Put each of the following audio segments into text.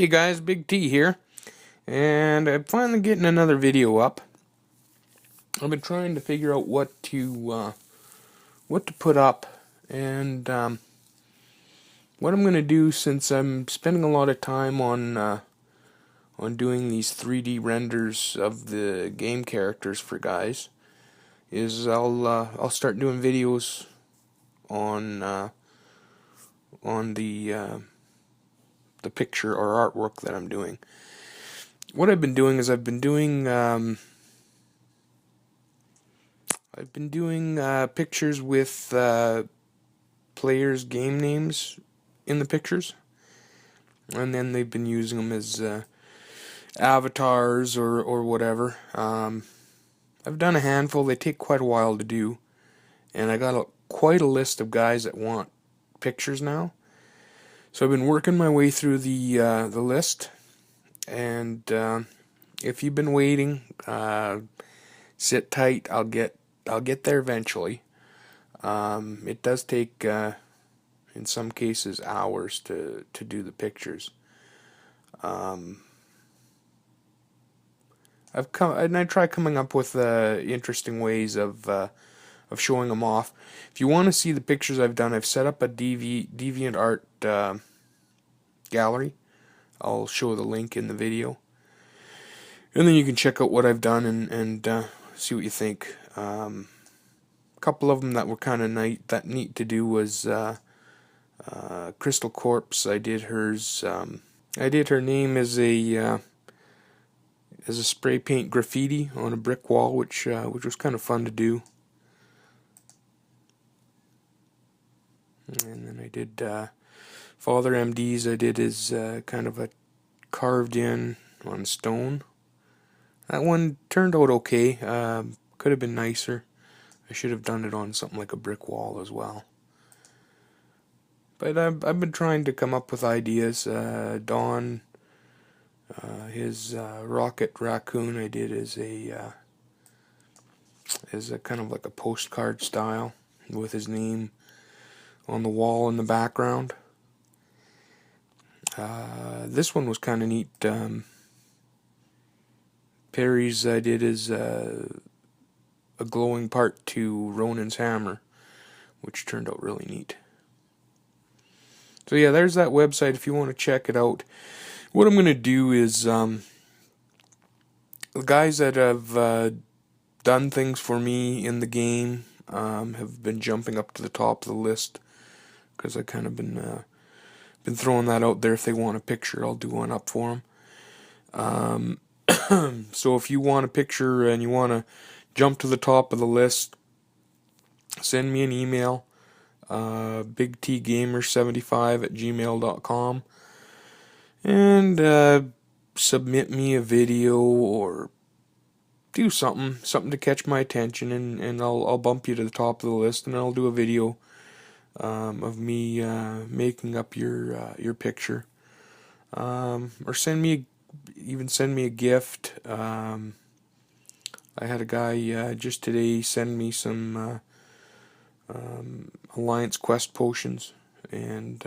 Hey guys, Big T here, and I'm finally getting another video up. I've been trying to figure out what to put up, and what I'm gonna do, since I'm spending a lot of time on doing these 3D renders of the game characters for guys, is I'll start doing videos on the picture or artwork that I'm doing. What I've been doing is I've been doing pictures with players' game names in the pictures, and then they've been using them as avatars or whatever. I've done a handful. They take quite a while to do, and I got quite a list of guys that want pictures now. So I've been working my way through the list, and if you've been waiting, sit tight. I'll get there eventually. It does take, in some cases, hours to do the pictures. I try coming up with interesting ways of showing them off. If you want to see the pictures I've done, I've set up a DeviantArt gallery. I'll show the link in the video, and then you can check out what I've done and see what you think. A couple of them that were kind of neat to do was Crystal Corpse. I did hers. I did her name as a spray paint graffiti on a brick wall, which was kind of fun to do. And then I did Father MD's. I did his kind of a carved in on stone. That one turned out okay. Could have been nicer. I should have done it on something like a brick wall as well. But I've been trying to come up with ideas. Don, his rocket raccoon, I did as a kind of like a postcard style with his name on the wall in the background. This one was kind of neat. Perry's I did as a glowing part to Ronin's hammer, which turned out really neat. So yeah, there's that website if you want to check it out. What I'm going to do is, the guys that have done things for me in the game have been jumping up to the top of the list, because I kind of been throwing that out there. If they want a picture, I'll do one up for them. So if you want a picture and you want to jump to the top of the list, send me an email, bigtgamer75@gmail.com, and submit me a video or do something to catch my attention, and I'll bump you to the top of the list, and I'll do a video of me making up your picture, or send me a gift. I had a guy just today send me some Alliance Quest potions, and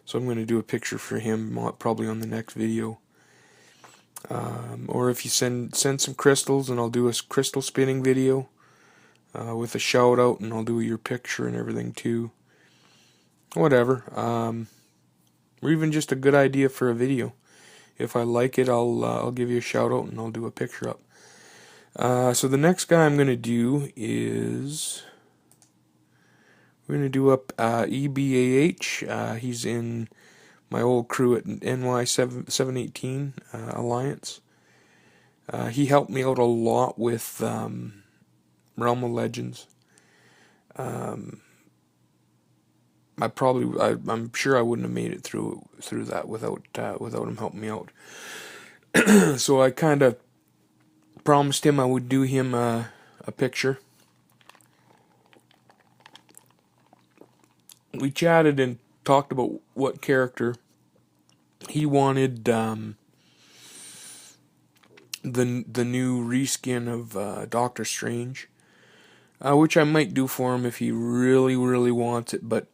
so I'm going to do a picture for him probably on the next video. Or if you send some crystals, and I'll do a crystal spinning video with a shout out, and I'll do your picture and everything too. Whatever. Or even just a good idea for a video. If I like it, I'll give you a shout out and I'll do a picture up. So the next guy I'm going to do is, we're going to do up EBAH. He's in my old crew at NY718 Alliance. He helped me out a lot with Realm of Legends. I'm sure I wouldn't have made it through that without him helping me out. So I kind of promised him I would do him a picture. We chatted and talked about what character he wanted the new reskin of Doctor Strange, which I might do for him if he really, really wants it. But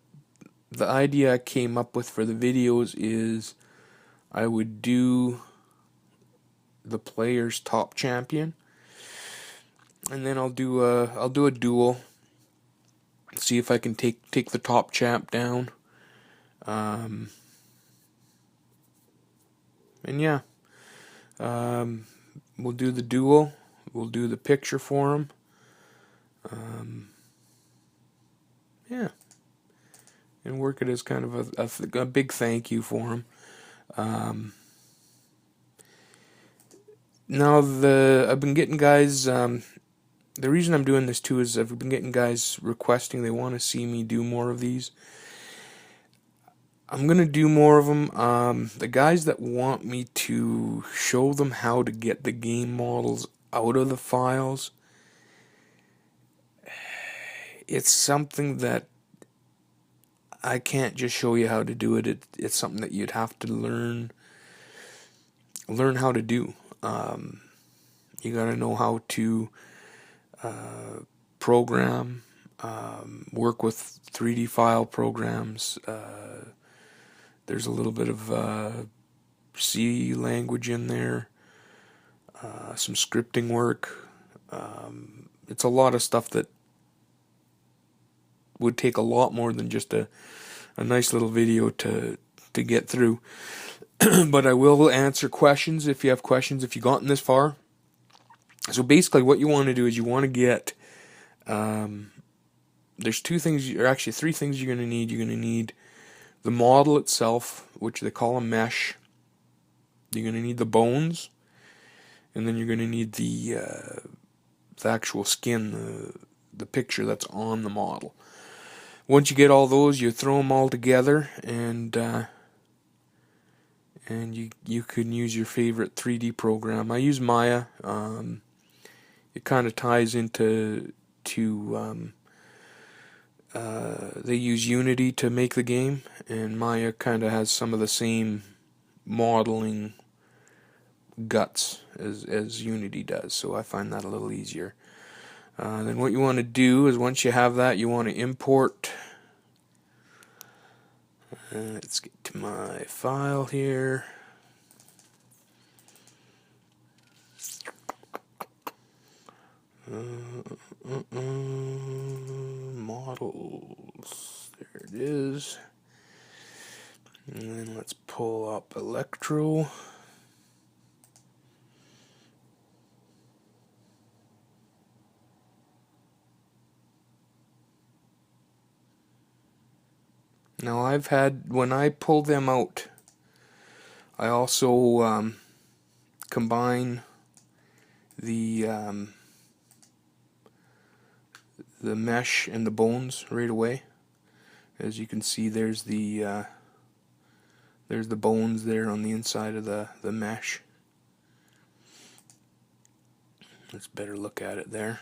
the idea I came up with for the videos is I would do the player's top champion, and then I'll do a duel. See if I can take the top champ down. And yeah, we'll do the duel. We'll do the picture for him. Yeah, and work it as kind of a big thank you for him. Now I've been getting guys. The reason I'm doing this too is I've been getting guys requesting they want to see me do more of these. I'm gonna do more of them. The guys that want me to show them how to get the game models out of the files, it's something that I can't just show you how to do it. It's something that you'd have to learn how to do. You gotta know how to program, work with 3D file programs. There's a little bit of C language in there, some scripting work. It's a lot of stuff that would take a lot more than just a nice little video to get through. But I will answer questions if you have questions, if you've gotten this far. So basically what you want to do is you want to get, there's two things, or actually three things you're going to need. You're going to need the model itself, which they call a mesh. You're going to need the bones, and then you're going to need the actual skin, the picture that's on the model. Once you get all those, you throw them all together, and you can use your favorite 3D program. I use Maya. It kind of ties into they use Unity to make the game, and Maya kind of has some of the same modeling guts as Unity does, so I find that a little easier. Then what you want to do is once you have that, you want to import. Let's get to my file here. Models, there it is. And then let's pull up Electro. Now when I pull them out, I also combine the mesh and the bones right away. As you can see, there's the bones there on the inside of the mesh. Let's better look at it there.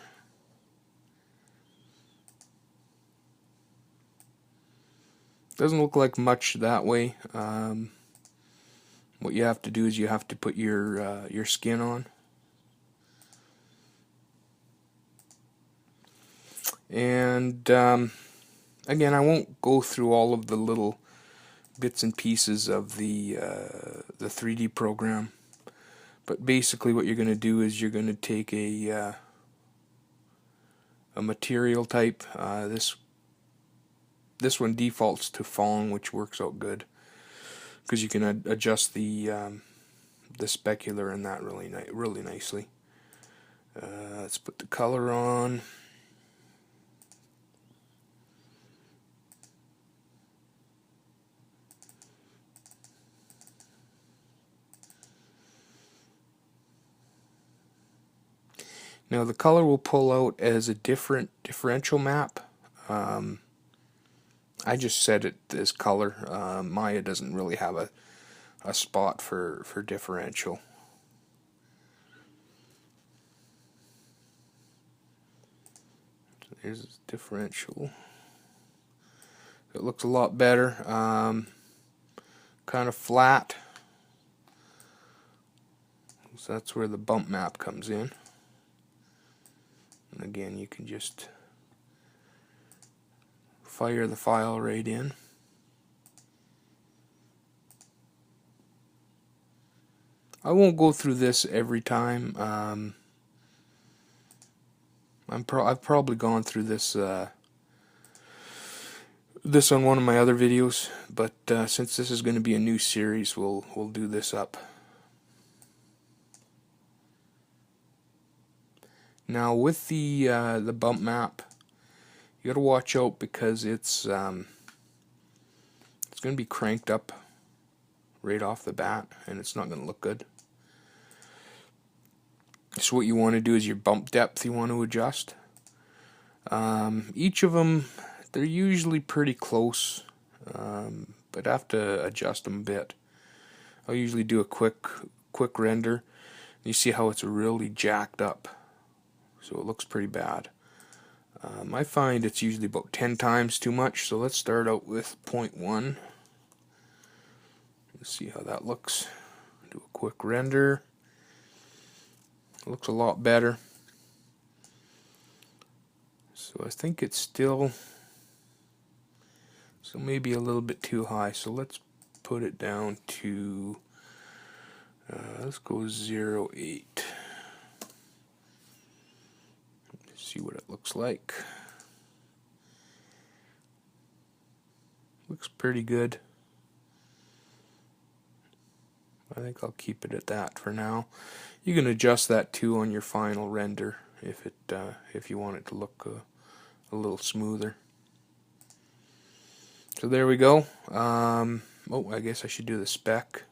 Doesn't look like much that way. What you have to do is you have to put your skin on. And again, I won't go through all of the little bits and pieces of the 3D program, but basically what you're going to do is you're going to take a material type. This one defaults to fawn, which works out good because you can adjust the specular in that really nicely. Let's put the color on. Now the color will pull out as a differential map. I just set it as color. Maya doesn't really have a spot for differential. So there's differential. It looks a lot better. Kind of flat. So that's where the bump map comes in. And again, you can just fire the file right in. I won't go through this every time. I've probably gone through this this on one of my other videos, but since this is going to be a new series, we'll do this up. Now with the bump map, you got to watch out because it's going to be cranked up right off the bat, and it's not going to look good. So what you want to do is your bump depth you want to adjust. Each of them, they're usually pretty close, but I have to adjust them a bit. I'll usually do a quick render. You see how it's really jacked up, so it looks pretty bad. I find it's usually about 10 times too much, so let's start out with 0.1. Let's see how that looks. Do a quick render. It looks a lot better. So I think it's still, so maybe a little bit too high. So let's put it down to, let's go 0.8. See what it looks like. Looks pretty good. I think I'll keep it at that for now. You can adjust that too on your final render if you want it to look a little smoother. So there we go. Oh, I guess I should do the spec.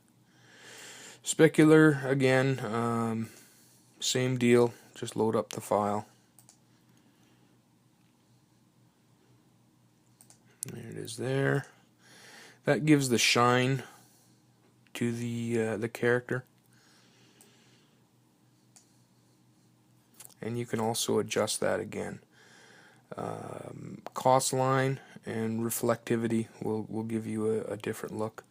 Specular again. Same deal. Just load up the file. There it is there. That gives the shine to the character. And you can also adjust that again. Cost line and reflectivity will give you a different look.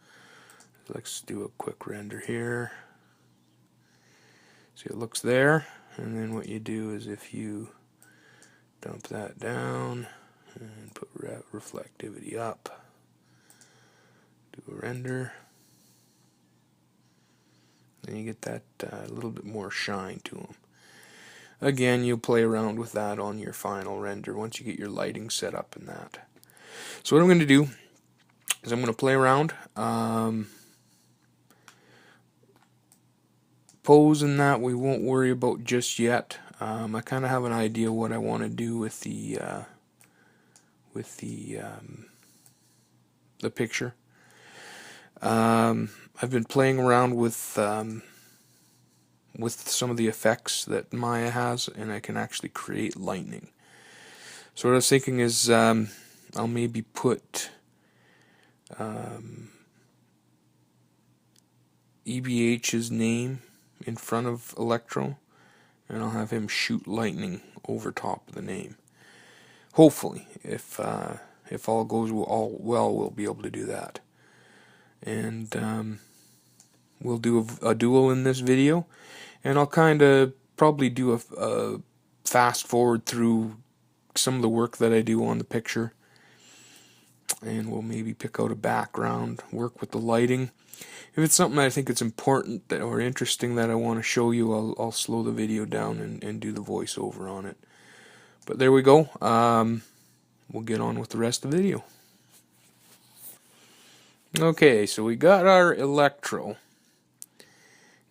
Let's do a quick render here. See, it looks there, and then what you do is if you dump that down and put reflectivity up, do a render, then you get that little bit more shine to them. Again, you'll play around with that on your final render once you get your lighting set up and that. So what I'm going to do is I'm going to play around. Pose and that we won't worry about just yet. I kind of have an idea what I want to do with the picture. I've been playing around with some of the effects that Maya has, and I can actually create lightning. So what I was thinking is I'll maybe put EBH's name in front of Electro, and I'll have him shoot lightning over top of the name. Hopefully, if all goes well, we'll be able to do that. And we'll do a duel in this video, and I'll kind of probably do a fast forward through some of the work that I do on the picture, and we'll maybe pick out a background, work with the lighting. If it's something I think it's important or interesting that I want to show you, I'll slow the video down and do the voiceover on it. But there we go. We'll get on with the rest of the video. Okay, so we got our Electro.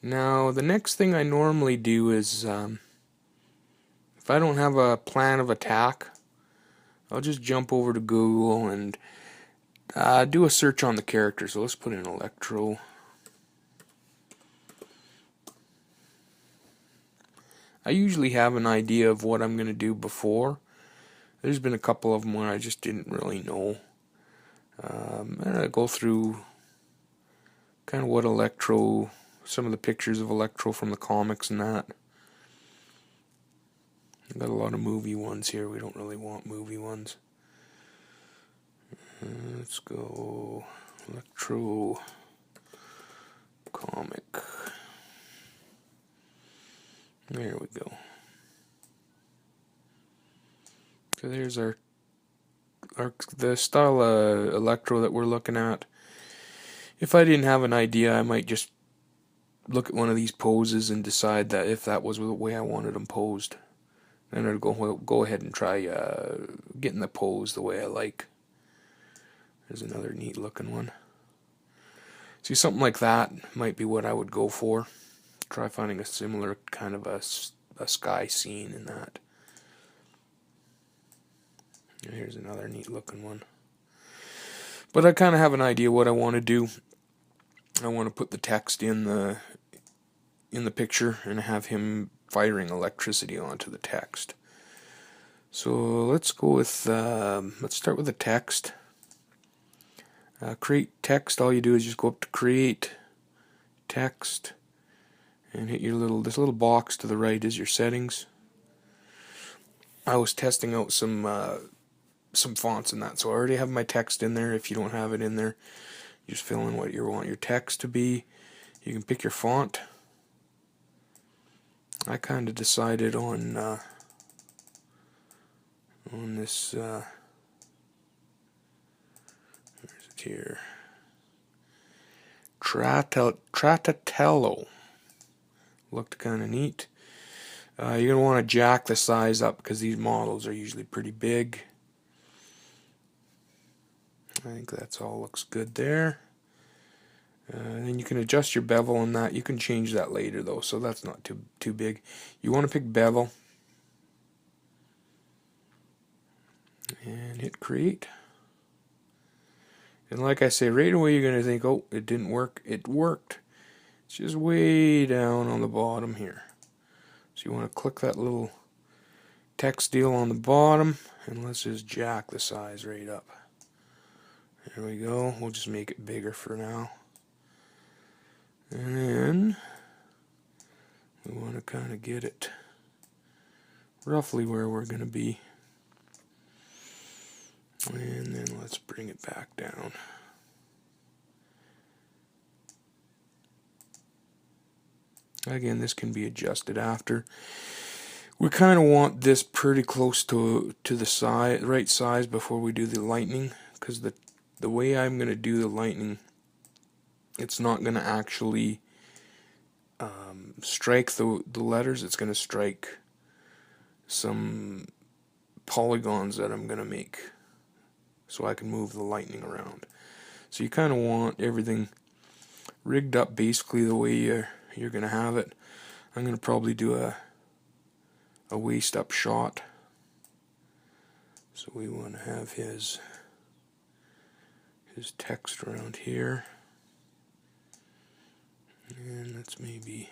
Now, the next thing I normally do is, if I don't have a plan of attack, I'll just jump over to Google and do a search on the character. So let's put in Electro. I usually have an idea of what I'm going to do before. There's been a couple of them where I just didn't really know. And I go through kind of what Electro, some of the pictures of Electro from the comics and that. I've got a lot of movie ones here. We don't really want movie ones. Let's go Electro comic. There we go. So there's the style Electro that we're looking at. If I didn't have an idea, I might just look at one of these poses and decide that if that was the way I wanted them posed. Then I'd go ahead and try getting the pose the way I like. There's another neat looking one. See, something like that might be what I would go for. Try finding a similar kind of a sky scene in that. And here's another neat looking one. But I kind of have an idea what I want to do. I want to put the text in the picture and have him firing electricity onto the text. So let's go with let's start with the text. Create text. All you do is just go up to create text and hit your this little box to the right is your settings. I was testing out some fonts and that, so I already have my text in there. If you don't have it in there, you just fill in what you want your text to be. You can pick your font. I kind of decided on this. Where's it here? Tratatello. Looked kind of neat. You're going to want to jack the size up because these models are usually pretty big. I think that's all looks good there. And then you can adjust your bevel on that. You can change that later though, so that's not too big. You want to pick bevel and hit create. And like I say, right away you're going to think, oh, it didn't work. It worked. It's just way down on the bottom here. So you want to click that little text deal on the bottom, and let's just jack the size right up. There we go. We'll just make it bigger for now. And then we want to kind of get it roughly where we're going to be. And then let's bring it back down. Again, this can be adjusted after. We kind of want this pretty close to the right size before we do the lightning, because the way I'm going to do the lightning, it's not going to actually strike the letters. It's going to strike some polygons that I'm going to make so I can move the lightning around. So you kind of want everything rigged up basically the way you're going to have it. I'm going to probably do a waist up shot. So we want to have his text around here. And that's maybe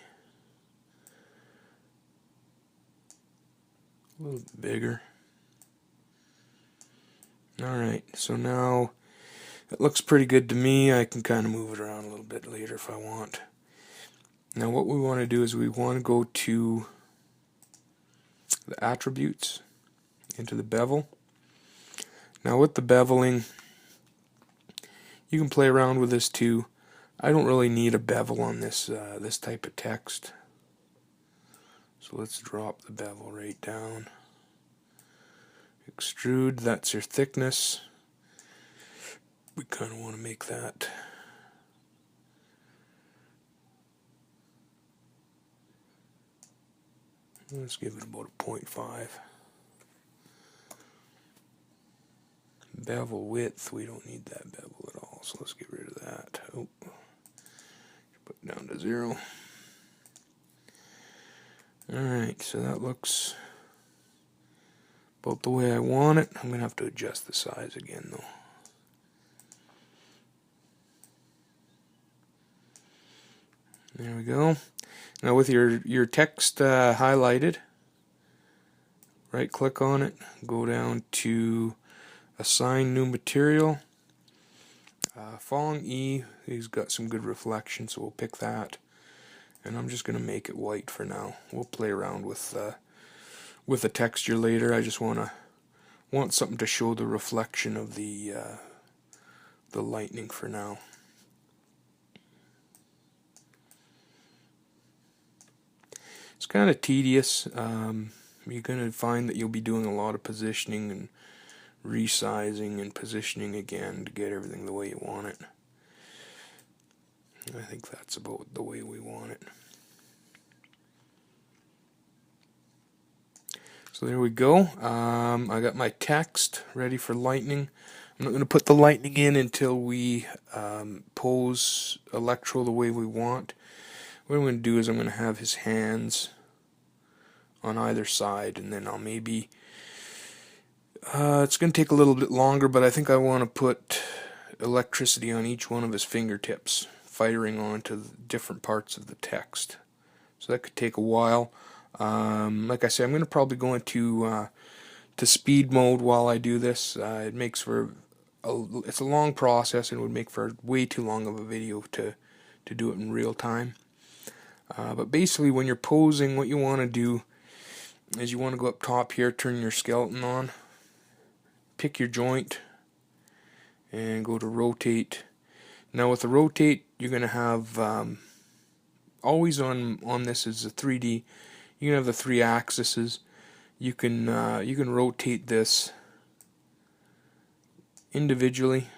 a little bit bigger. Alright, so now it looks pretty good to me. I can kind of move it around a little bit later if I want. Now what we want to do is we want to go to the attributes, into the bevel. Now with the beveling, you can play around with this too. I don't really need a bevel on this this type of text. So let's drop the bevel right down. Extrude, that's your thickness. We kind of want to make that let's give it about a 0.5. Bevel width, we don't need that bevel at all, so let's get rid of that. Oh, put it down to 0. Alright, so that looks about the way I want it. I'm going to have to adjust the size again though. There we go. Now with your text highlighted, right click on it, go down to assign new material. Fong E, he's got some good reflection, so we'll pick that. And I'm just going to make it white for now. We'll play around with the texture later. I just want something to show the reflection of the lightning for now. It's kind of tedious. You're going to find that you'll be doing a lot of positioning and resizing and positioning again to get everything the way you want it. I think that's about the way we want it. So there we go. I got my text ready for lightning. I'm not going to put the lightning in until we pose Electro the way we want. What I'm going to do is I'm going to have his hands on either side, and then I'll maybe it's going to take a little bit longer, but I think I want to put electricity on each one of his fingertips, firing onto different parts of the text. So that could take a while. Like I said, I'm going to probably go into to speed mode while I do this. It makes for it's a long process, and it would make for way too long of a video to do it in real time. But basically, when you're posing, what you want to do is you want to go up top here, turn your skeleton on, pick your joint, and go to rotate. Now with the rotate, you're going to have always on this is a 3D. You can have the 3 axes. You can rotate this individually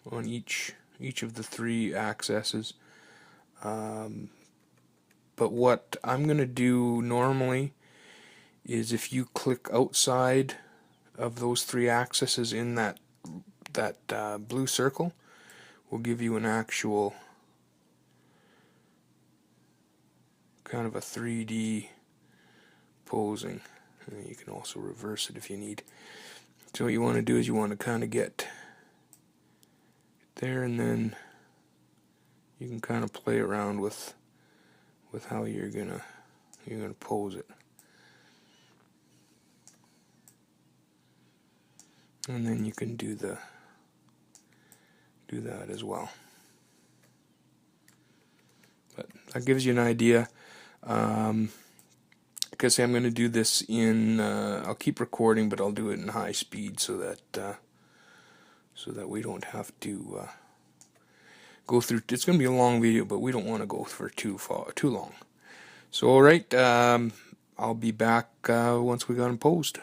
on each of the 3 axes. But what I'm going to do normally is if you click outside of those 3 axes in that blue circle, will give you an actual kind of a 3D posing. And you can also reverse it if you need. So what you want to do is you want to kind of get there, and then you can kind of play around with how you're gonna pose it. And then you can do that as well. But that gives you an idea. Like I say, I'm going to do this in. I'll keep recording, but I'll do it in high speed so that we don't have to go through. It's going to be a long video, but we don't want to go for too long. So, all right, I'll be back once we got them posed.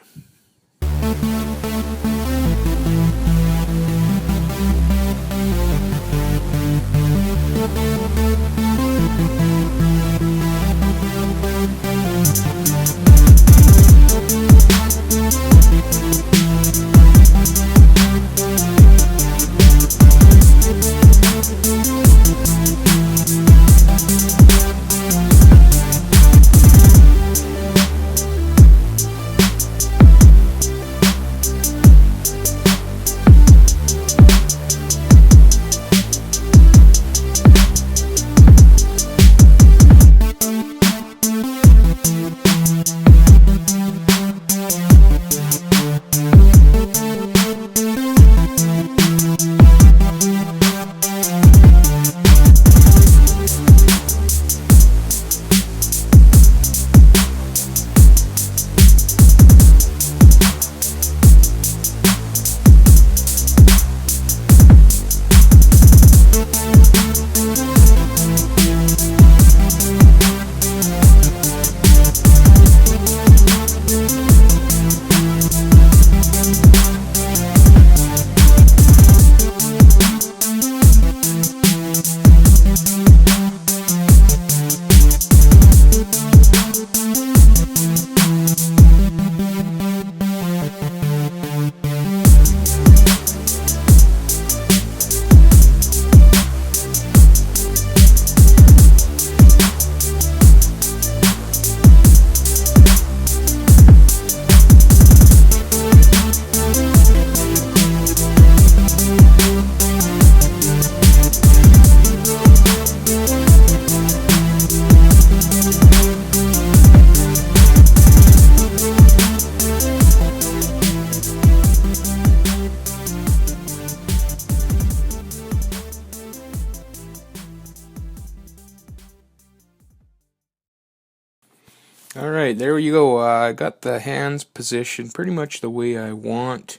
Alright, there you go. I got the hands positioned pretty much the way I want.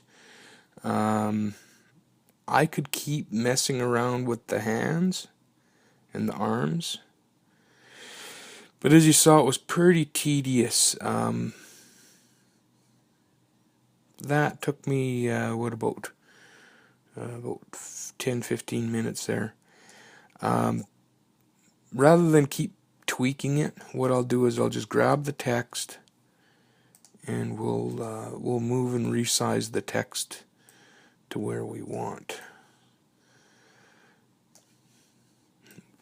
I could keep messing around with the hands and the arms, but as you saw, it was pretty tedious. That took me, about 10-15 minutes there. rather than keep tweaking it, what I'll do is I'll just grab the text and we'll move and resize the text to where we want.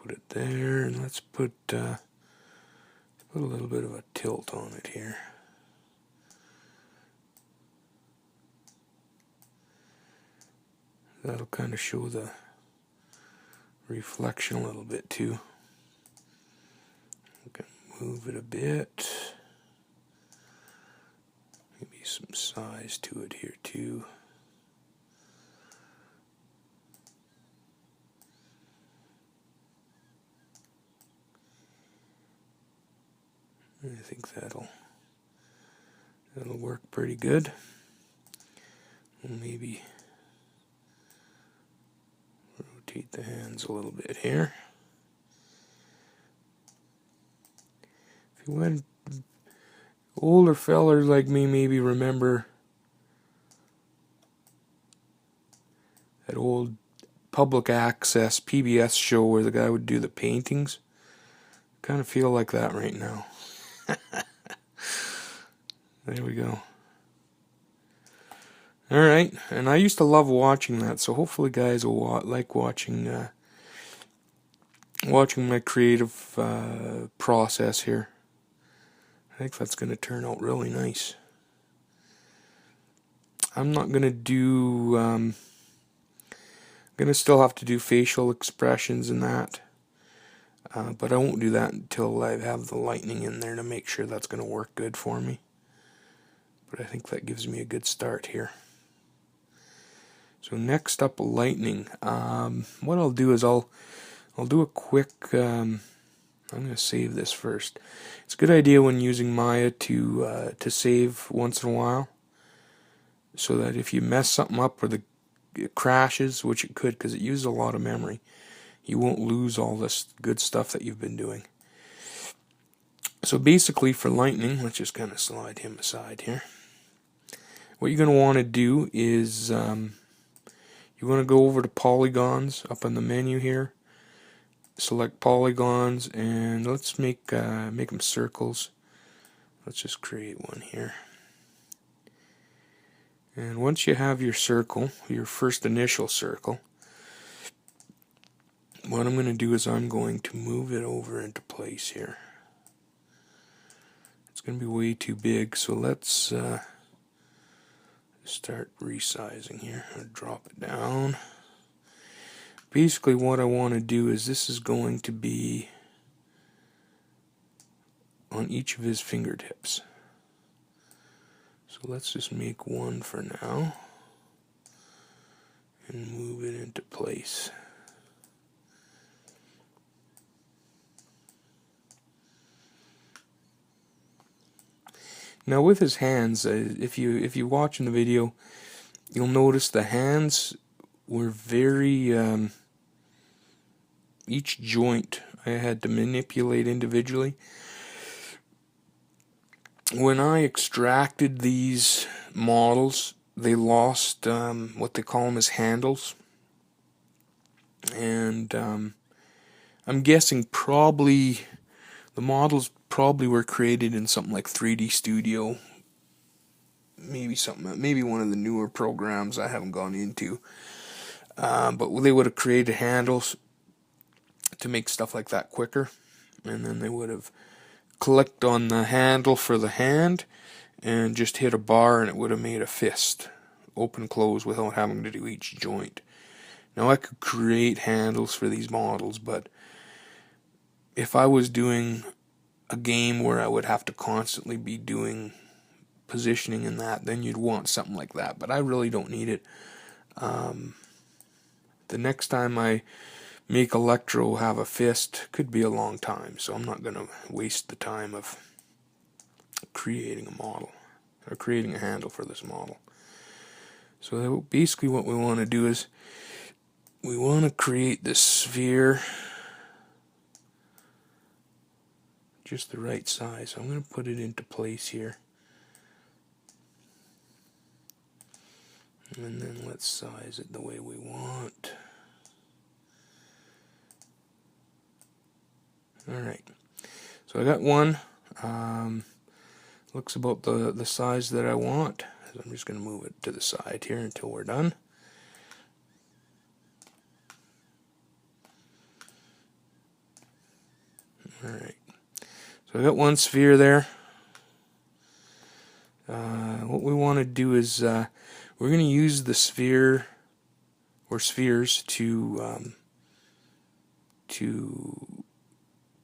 Put it there, and let's put a little bit of a tilt on it here. That'll kind of show the reflection a little bit too. We can move it a bit. Maybe some size to it here too. I think that'll work pretty good. We'll maybe rotate the hands a little bit here. If you went older fellers like me, maybe remember that old public access PBS show where the guy would do the paintings. Kind of feel like that right now. There we go. Alright, and I used to love watching that, so hopefully guys will like watching my creative process here. I think that's going to turn out really nice. I'm not going to do, I'm going to still have to do facial expressions and that, but I won't do that until I have the lightning in there to make sure that's going to work good for me. But I think that gives me a good start here. So next up, lightning. What I'll do is I'll do a quick. I'm going to save this first. It's a good idea when using Maya to save once in a while, so that if you mess something up or it crashes, which it could because it uses a lot of memory, you won't lose all this good stuff that you've been doing. So basically, for lightning, let's just kind of slide him aside here. What you're going to want to do is you want to go over to polygons up on the menu here. Select polygons, and let's make them circles. Let's just create one here. And once you have your circle, your first initial circle, what I'm going to do is I'm going to move it over into place here. It's going to be way too big, so let's start resizing here. I'll drop it down. Basically what I want to do is this is going to be on each of his fingertips. So let's just make one for now and move it into place. Now with his hands, if you watch in the video, you'll notice the hands were very each joint I had to manipulate individually. When I extracted these models, they lost what they call them as handles, and I'm guessing probably the models probably were created in something like 3D Studio, maybe one of the newer programs I haven't gone into, but they would have created handles to make stuff like that quicker, and then they would have clicked on the handle for the hand and just hit a bar, and it would have made a fist open close without having to do each joint. Now I could create handles for these models, but if I was doing a game where I would have to constantly be doing positioning in that, then you'd want something like that, but I really don't need it. The next time I make Electro have a fist could be a long time, so I'm not going to waste the time of creating a model or creating a handle for this model. So basically what we want to do is we want to create this sphere just the right size. So I'm going to put it into place here, and then let's size it the way we want. Alright, so I got one. Looks about the size that I want. So I'm just going to move it to the side here until we're done. Alright, so I got one sphere there. What we want to do is we're going to use the sphere or spheres to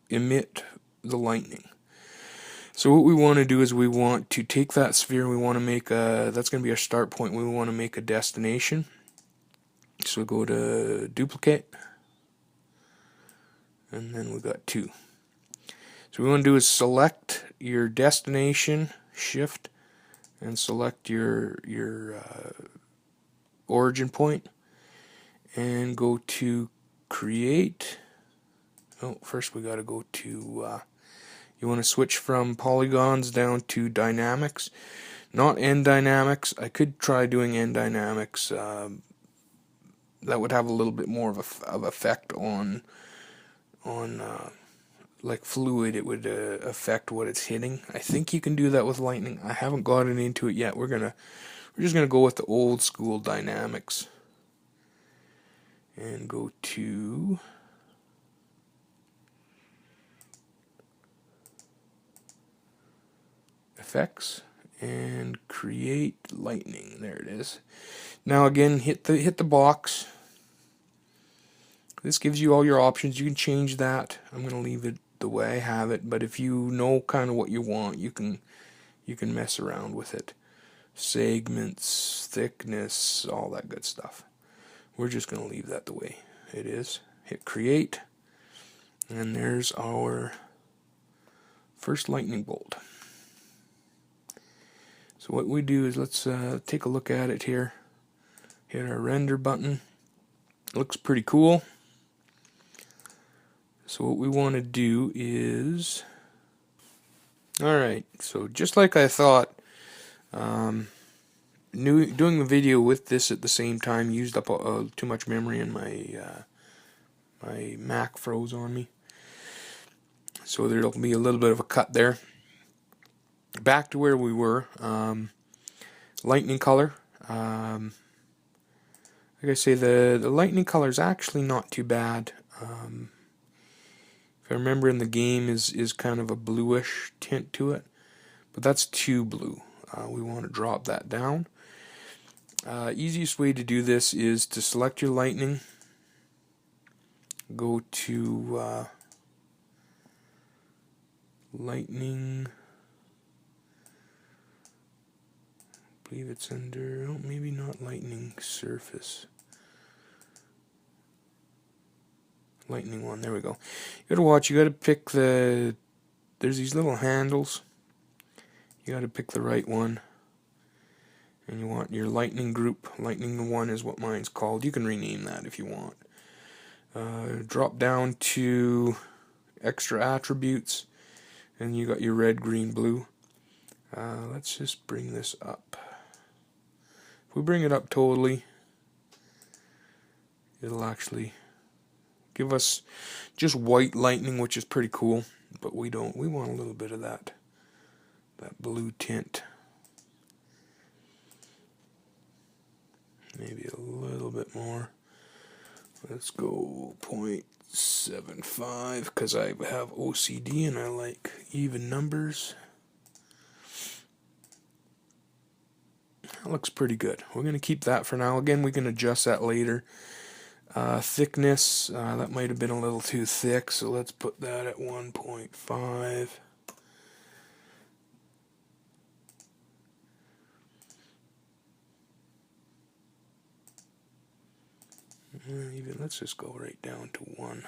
emit the lightning. So what we want to do is we want to take that sphere and we want to make that's going to be our start point. We want to make a destination. So we go to duplicate, and then we got 2. So what we want to do is select your destination, shift, and select your origin point, and go to create. Oh, first we got to go to you want to switch from polygons down to dynamics, not end dynamics. I could try doing end dynamics. That would have a little bit more of effect on like fluid. It would affect what it's hitting. I think you can do that with lightning. I haven't gotten into it yet. We're just gonna go with the old school dynamics and go to effects and create lightning. There it is. Now again, hit the box. This gives you all your options. You can change that. I'm going to leave it the way I have it, but if you know kind of what you want, you can mess around with it. Segments, thickness, all that good stuff. We're just going to leave that the way it is. Hit create, and there's our first lightning bolt. So what we do is let's take a look at it here. Hit our render button. Looks pretty cool. So what we want to do is, alright, so just like I thought, doing the video with this at the same time used up too much memory, and my Mac froze on me. So there'll be a little bit of a cut there. Back to where we were. Lightning color. Like I say, the lightning color is actually not too bad. If I remember in the game is kind of a bluish tint to it, but that's too blue. We want to drop that down. Easiest way to do this is to select your lightning, go to lightning, I believe it's under, oh, maybe not lightning surface. Lightning one, there we go. You gotta watch, you gotta pick there's these little handles. You gotta pick the right one. And you want your lightning group. Lightning 1 is what mine's called. You can rename that if you want. Drop down to extra attributes, and you got your red, green, blue. Let's just bring this up. If we bring it up totally, it'll actually give us just white lightning, which is pretty cool, but we want a little bit of that blue tint. Maybe a little bit more. Let's go 0.75 because I have OCD and I like even numbers. That looks pretty good. We're going to keep that for now. Again, we can adjust that later. Thickness, that might have been a little too thick, so let's put that at 1.5. Even let's just go right down to 1.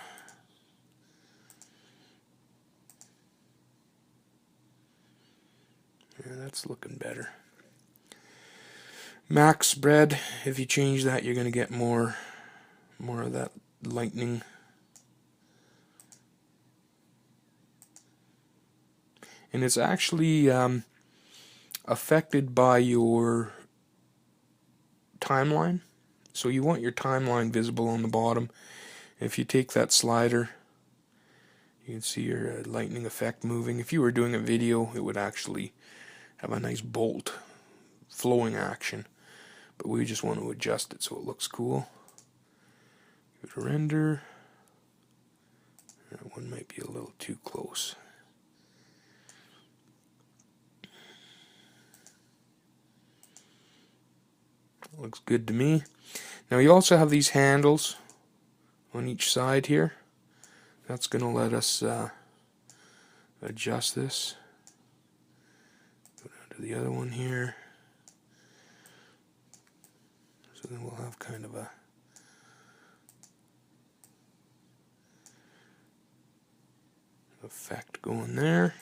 Yeah, that's looking better. Max spread, if you change that, you're going to get more of that lightning. And it's actually affected by your timeline. So you want your timeline visible on the bottom. If you take that slider, you You can see your lightning effect moving. If you were doing a video, it would actually have a nice bolt flowing action. But we just want to adjust it so it looks cool. Give it a render. That one might be a little too close. Looks good to me. Now you also have these handles on each side here. That's going to let us adjust this. Go down to the other one here. So then we'll have kind of a effect going there.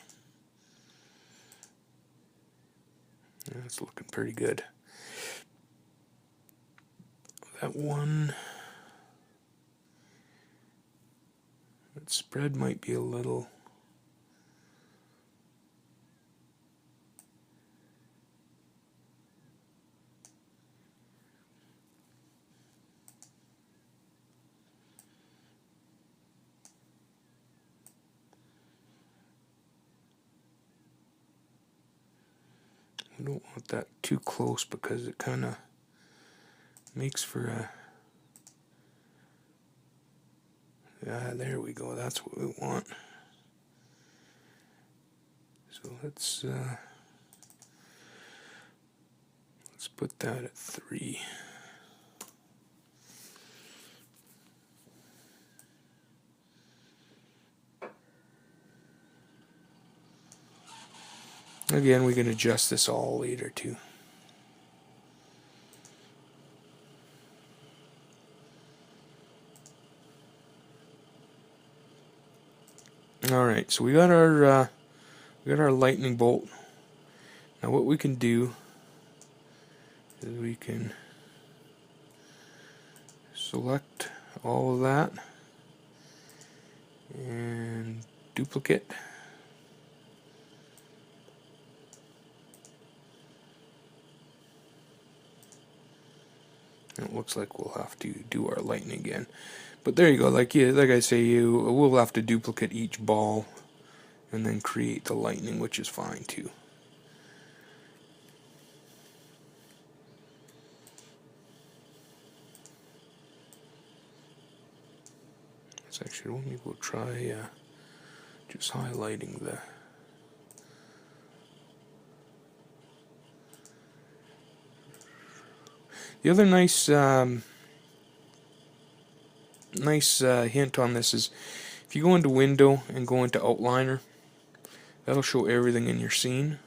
That's looking pretty good. That one, that spread might be a little. I don't want that too close because it kind of makes for a. There we go. That's what we want. So let's put that at 3. Again, we can adjust this all later too. All right, so we got our lightning bolt. Now what we can do is we can select all of that and duplicate. And it looks like we'll have to do our lightning again. But there you go, like I say, we'll have to duplicate each ball and then create the lightning, which is fine too. So actually, let me go try just highlighting the. The other nice hint on this is if you go into Window and go into Outliner, that'll show everything in your scene.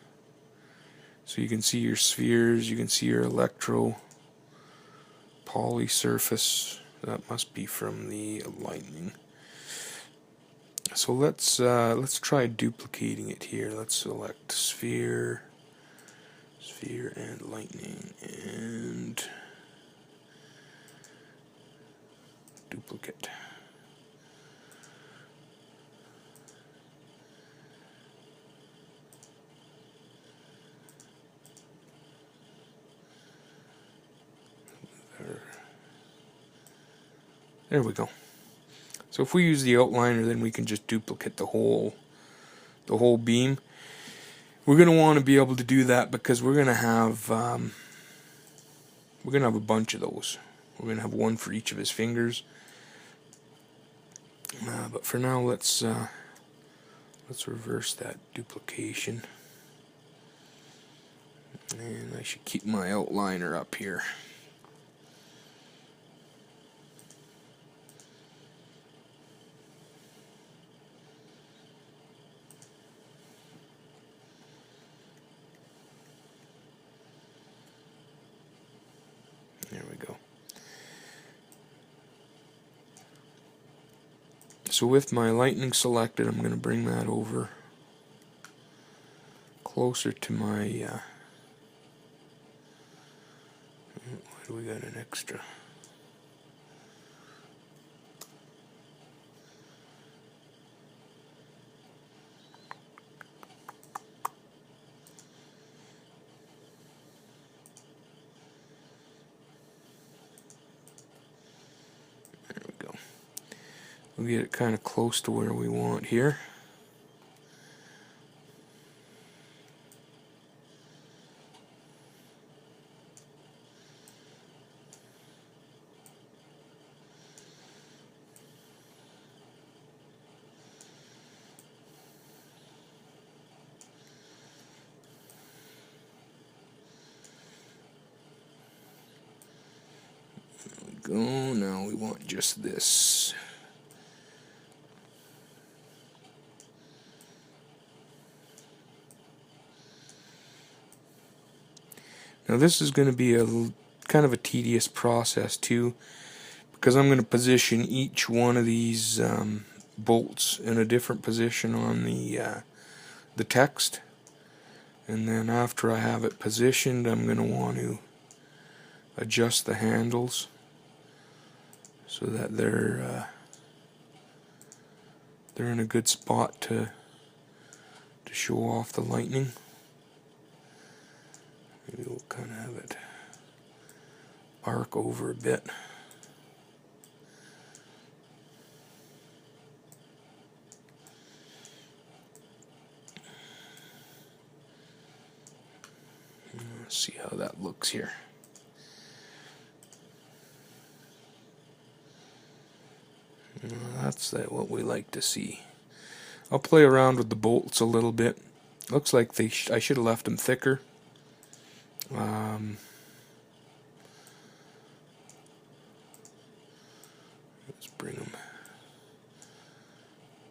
So you can see your spheres, you can see your Electro, poly surface. That must be from the lightning. So let's try duplicating it here. Let's select sphere, sphere and lightning, and duplicate. There we go. So if we use the outliner, then we can just duplicate the whole beam. We're going to want to be able to do that because we're going to have a bunch of those. We're going to have one for each of his fingers. But for now, let's reverse that duplication, and I should keep my outliner up here. There we go. So with my lightning selected, I'm going to bring that over closer to my why do we got an extra? We'll get it kind of close to where we want here. There we go. Now we want just this. Now this is going to be a kind of a tedious process too, because I'm going to position each one of these bolts in a different position on the text, and then after I have it positioned, I'm going to want to adjust the handles so that they're in a good spot to show off the lightning. Maybe we'll kind of have it arc over a bit. Let's see how that looks here. That's what we like to see. I'll play around with the bolts a little bit. Looks like I should have left them thicker. Let's bring them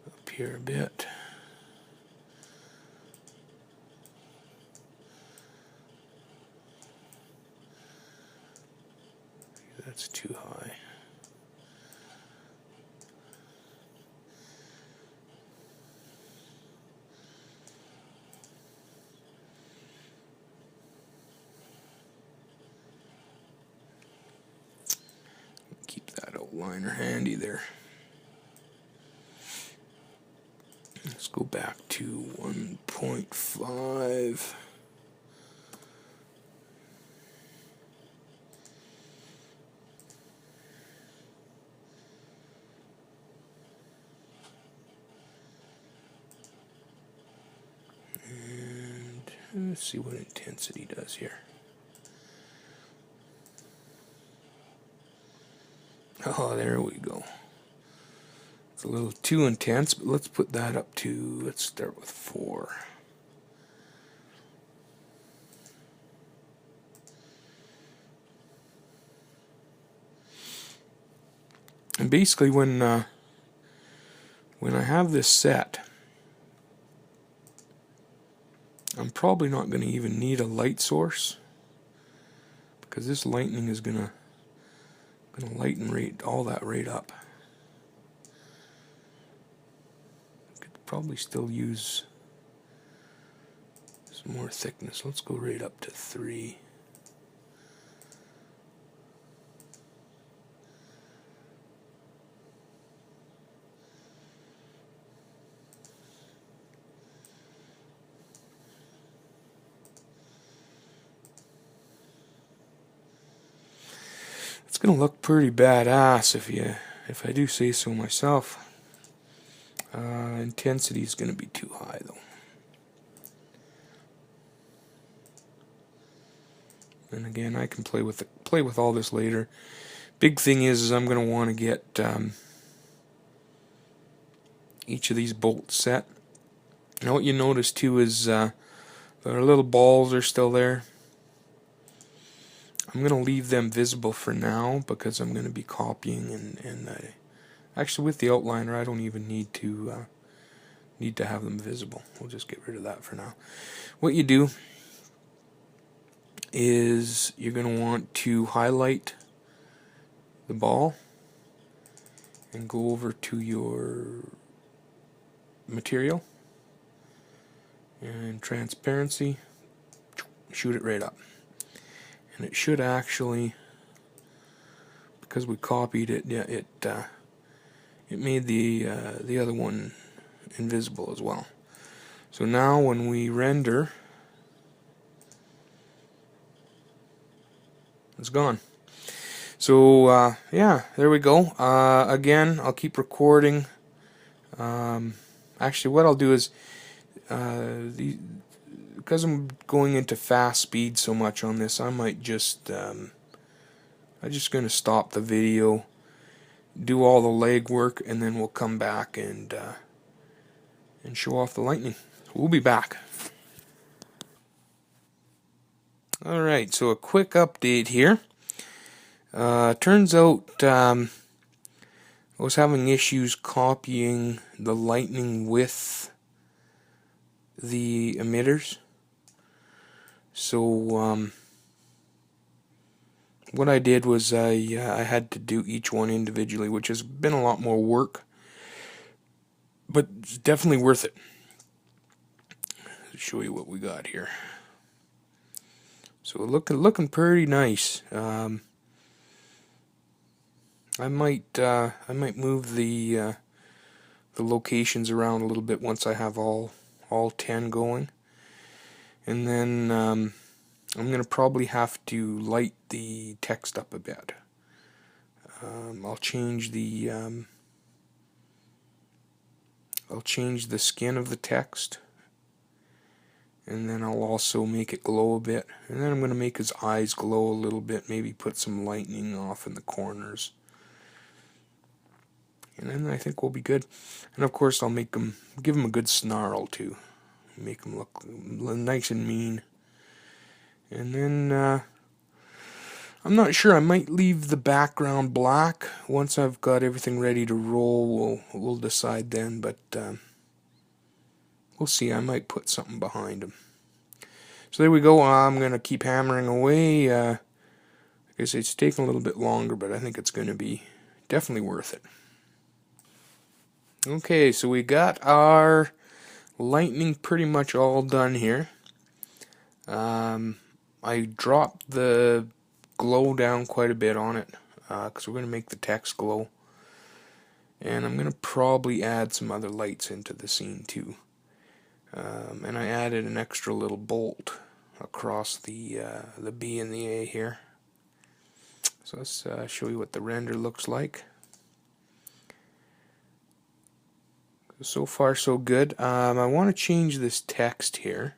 up here a bit. That's too high. Keep that outliner handy there. Let's go back to 1.5. And let's see what intensity does here. Oh, there we go. It's a little too intense, but let's put that up to, let's start with 4. And basically when I have this set, I'm probably not going to even need a light source, because this lightning is going to lighten all that right up. Could probably still use some more thickness. Let's go right up to 3. It's gonna look pretty badass if I do say so myself. Intensity is gonna be too high though. And again, I can play with all this later. Big thing is I'm gonna want to get each of these bolts set. Now what you notice too is their little balls are still there. I'm going to leave them visible for now because I'm going to be copying and actually with the outliner I don't even need to have them visible. We'll just get rid of that for now. What you do is you're going to want to highlight the ball and go over to your material and transparency, shoot it right up. And it should actually, because we copied it, yeah, it made the other one invisible as well. So now when we render, it's gone. So yeah, there we go. Again, I'll keep recording. Actually, what I'll do is because I'm going into fast speed so much on this, I might just I'm just going to stop the video, do all the legwork, and then we'll come back and show off the lightning. We'll be back. Alright, so a quick update here. Turns out I was having issues copying the lightning with the emitters. So what I did was I had to do each one individually, which has been a lot more work, but it's definitely worth it. I'll show you what we got here. So looking pretty nice. I might move the locations around a little bit once I have all 10 going, and then I'm gonna probably have to light the text up a bit. I'll change the skin of the text, and then I'll also make it glow a bit, and then I'm going to make his eyes glow a little bit, maybe put some lightning off in the corners, and then I think we'll be good. And of course I'll give him a good snarl too, make him look nice and mean. And then I'm not sure, I might leave the background black. Once I've got everything ready to roll, we'll decide then, but we'll see. I might put something behind him. So there we go. I'm going to keep hammering away. Like I say, it's taking a little bit longer, but I think it's going to be definitely worth it. Okay, so we got our lightning pretty much all done here. I dropped the glow down quite a bit on it, because we're going to make the text glow. And I'm going to probably add some other lights into the scene too. And I added an extra little bolt across the B and the A here. So let's show you what the render looks like. So far so good. I want to change this text here.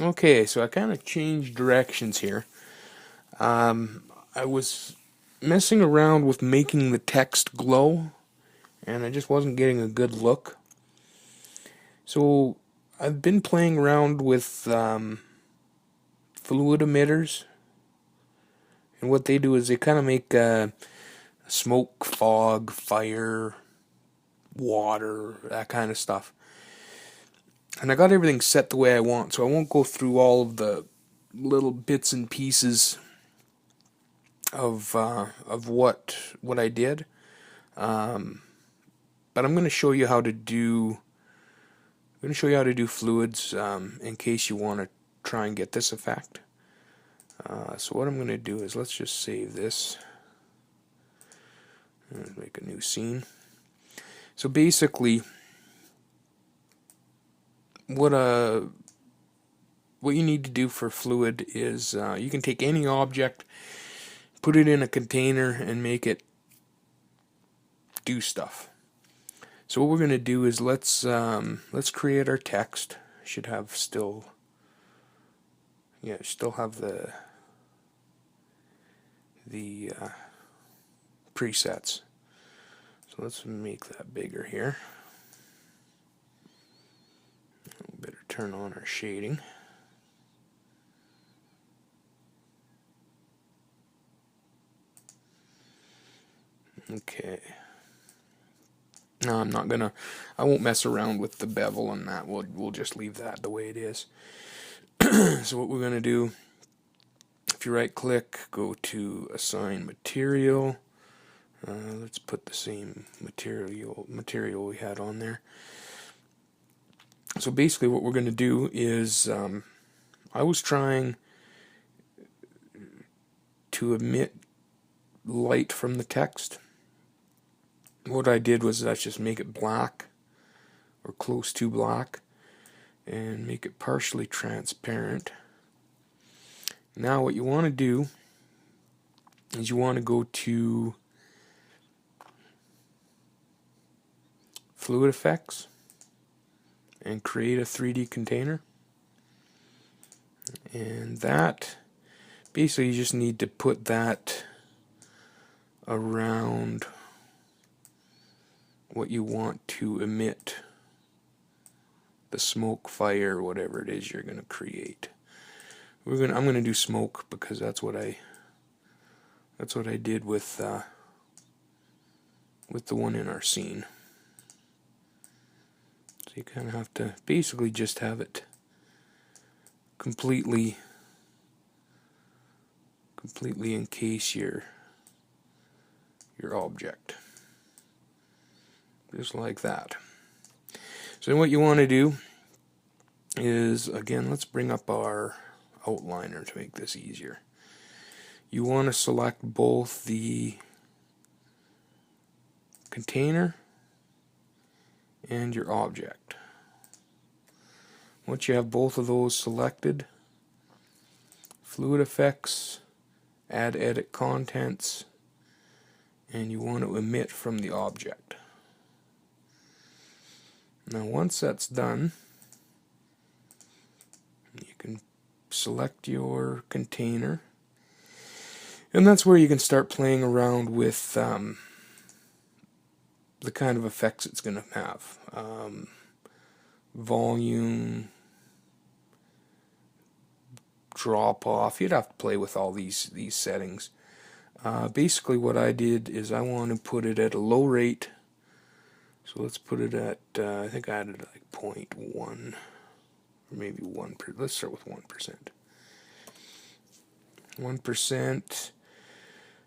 Okay, so I kind of changed directions here. I was messing around with making the text glow, and I just wasn't getting a good look. So I've been playing around with fluid emitters, and what they do is they kind of make smoke, fog, fire, water, that kind of stuff. And I got everything set the way I want, so I won't go through all of the little bits and pieces of what I did. But I'm going to show you how to do. I'm going to show you how to do fluids in case you want to try and get this effect. So what I'm going to do is, let's just save this and make a new scene. So basically, what you need to do for fluid is you can take any object, put it in a container, and make it do stuff. So what we're going to do is let's create our text. Should have still have the presets. So let's make that bigger here. We better turn on our shading. Okay. No, I won't mess around with the bevel and that. We'll just leave that the way it is. So what we're gonna do, if you right click, go to assign material. Let's put the same material we had on there. So basically what we're gonna do is, I was trying to emit light from the text. What I did was let's just make it black, or close to black, and make it partially transparent. Now what you want to do is you want to go to Fluid Effects and create a 3D container. And that, basically you just need to put that around what you want to emit the smoke, fire, whatever it is you're going to create. I'm going to do smoke because that's what I did with the one in our scene. So you kind of have to basically just have it completely encase your object, just like that. So what you want to do is, again, let's bring up our outliner to make this easier. You want to select both the container and your object. Once you have both of those selected, Fluid Effects, add edit contents, and you want to emit from the object. Now once that's done, you can select your container, and that's where you can start playing around with the kind of effects it's going to have. Volume, drop off. You'd have to play with all these settings. Basically what I did is I want to put it at a low rate. So let's put it at, I think I added like 0.1 or maybe 1%. Let's start with 1%. 1%.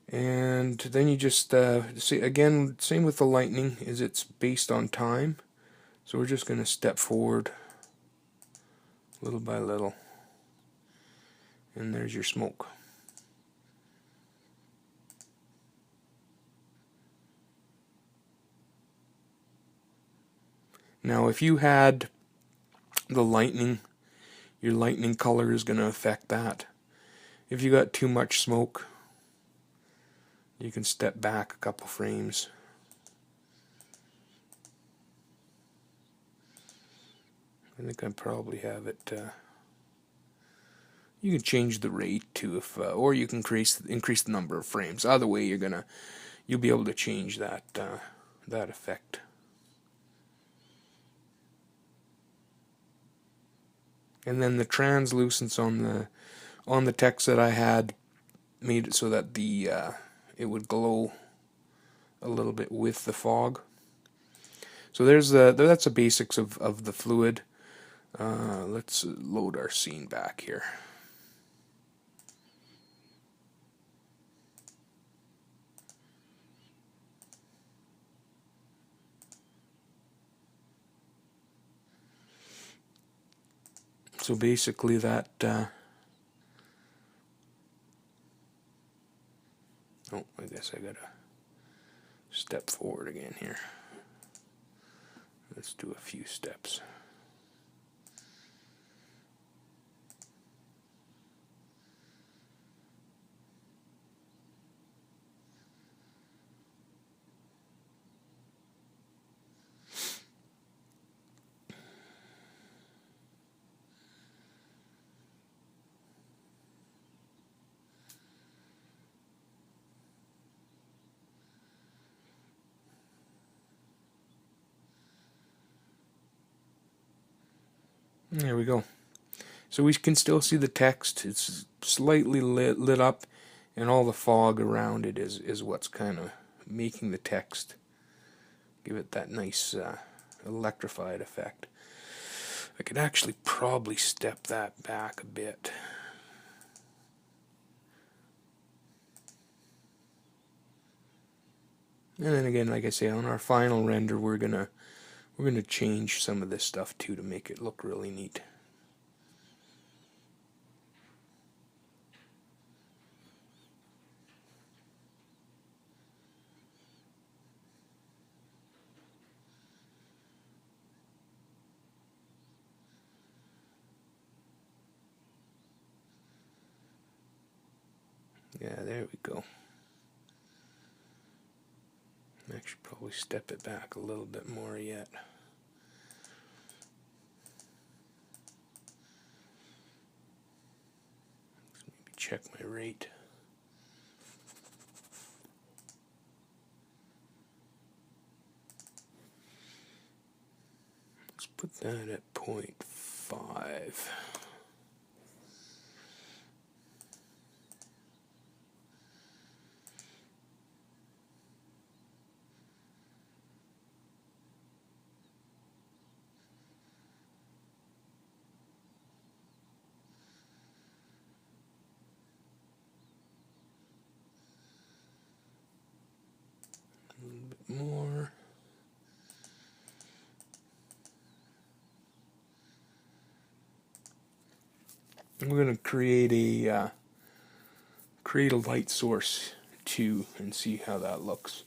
And then you just see, again, same with the lightning, is it's based on time. So we're just going to step forward little by little. And there's your smoke. Now if you had the lightning, your lightning color is going to affect that. If you got too much smoke, you can step back a couple frames. I think I probably have it. You can change the rate too, or you can increase the number of frames. Either way, you'll be able to change that effect. And then the translucence on the text that I had made it so that it would glow a little bit with the fog. So that's the basics of the fluid. Let's load our scene back here. So basically that oh, I guess I gotta step forward again here. Let's do a few steps. There we go. So we can still see the text. It's slightly lit up, and all the fog around it is what's kind of making the text give it that nice electrified effect. I could actually probably step that back a bit. And then again, like I say, on our final render, we're gonna change some of this stuff too to make it look really neat. Yeah, there we go. I should probably step it back a little bit more yet. Let's maybe check my rate. Let's put that at 0.5. A little bit more. We're going to create a light source too and see how that looks.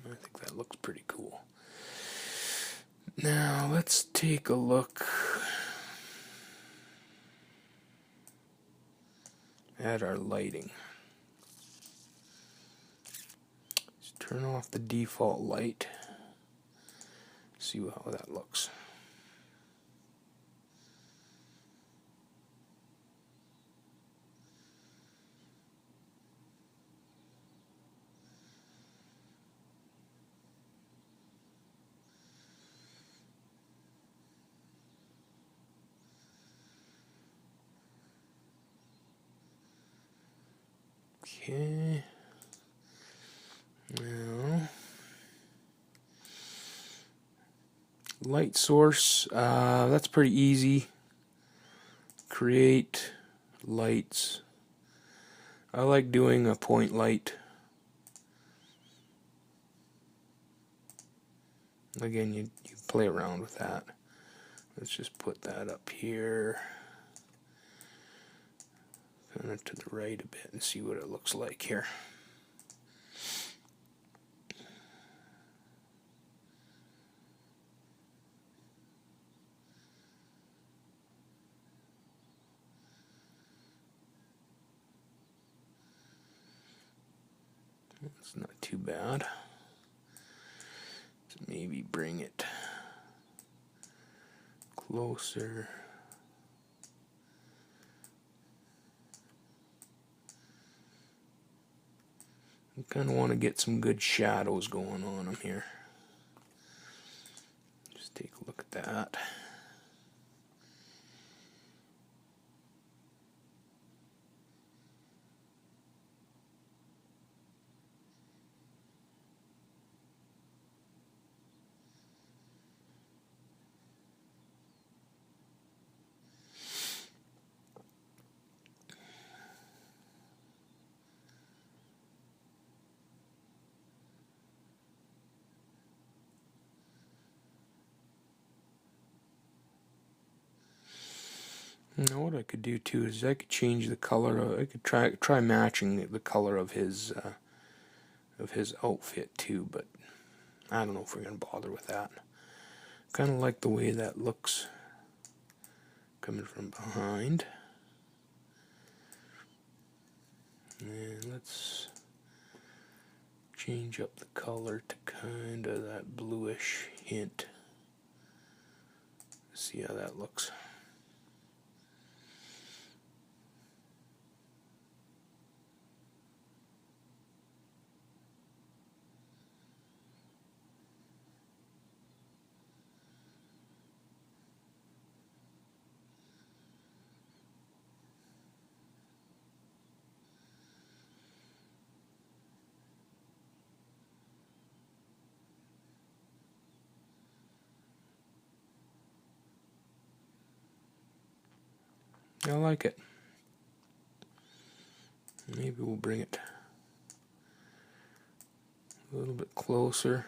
I think that looks pretty cool. Now let's take a look at our lighting. Let's turn off the default light. See how that looks. Okay. Now, light source, that's pretty easy. Create lights. I like doing a point light. Again, you play around with that. Let's just put that up here, kind of to the right a bit, and see what it looks like here. It's not too bad. So maybe bring it closer. I kind of want to get some good shadows going on them here. Just take a look at that. Now what I could do too is I could change the color. I could try matching the color of his outfit too, but I don't know if we're gonna bother with that. Kind of like the way that looks coming from behind. And let's change up the color to kind of that bluish hint. See how that looks. I like it. Maybe we'll bring it a little bit closer.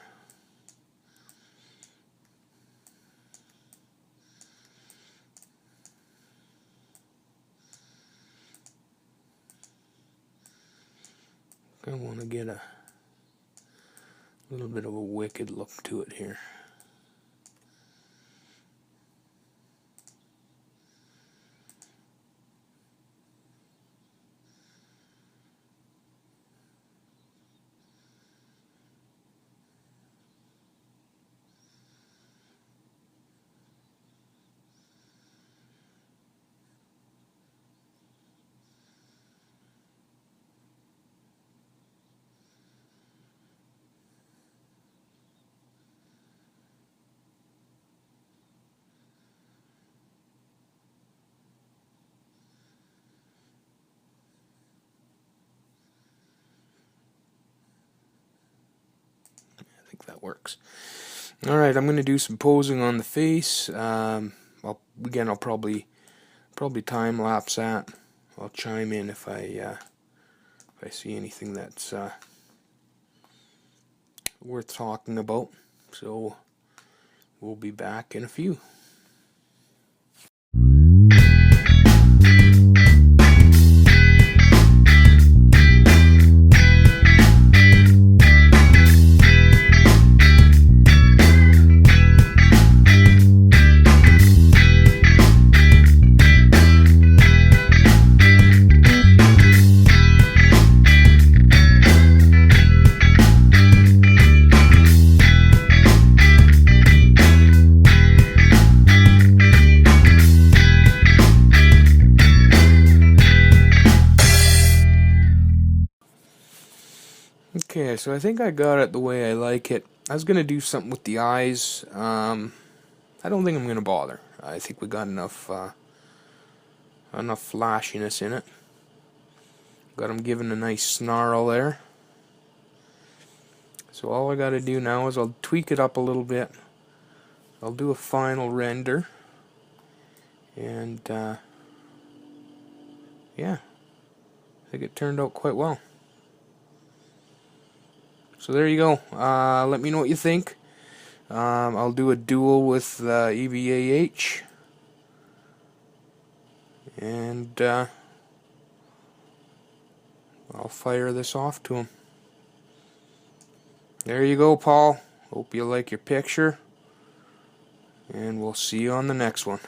I want to get a A little bit of a wicked look to it here. I think that works. Alright, I'm going to do some posing on the face. I'll probably time lapse that. I'll chime in if I see anything that's worth talking about. So we'll be back in a few. Okay, so I think I got it the way I like it. I was going to do something with the eyes. I don't think I'm going to bother. I think we got enough flashiness in it. Got them giving a nice snarl there. So all I got to do now is I'll tweak it up a little bit. I'll do a final render. And yeah, I think it turned out quite well. So there you go. Let me know what you think. I'll do a duel with EVAH. And I'll fire this off to him. There you go, Paul. Hope you like your picture. And we'll see you on the next one.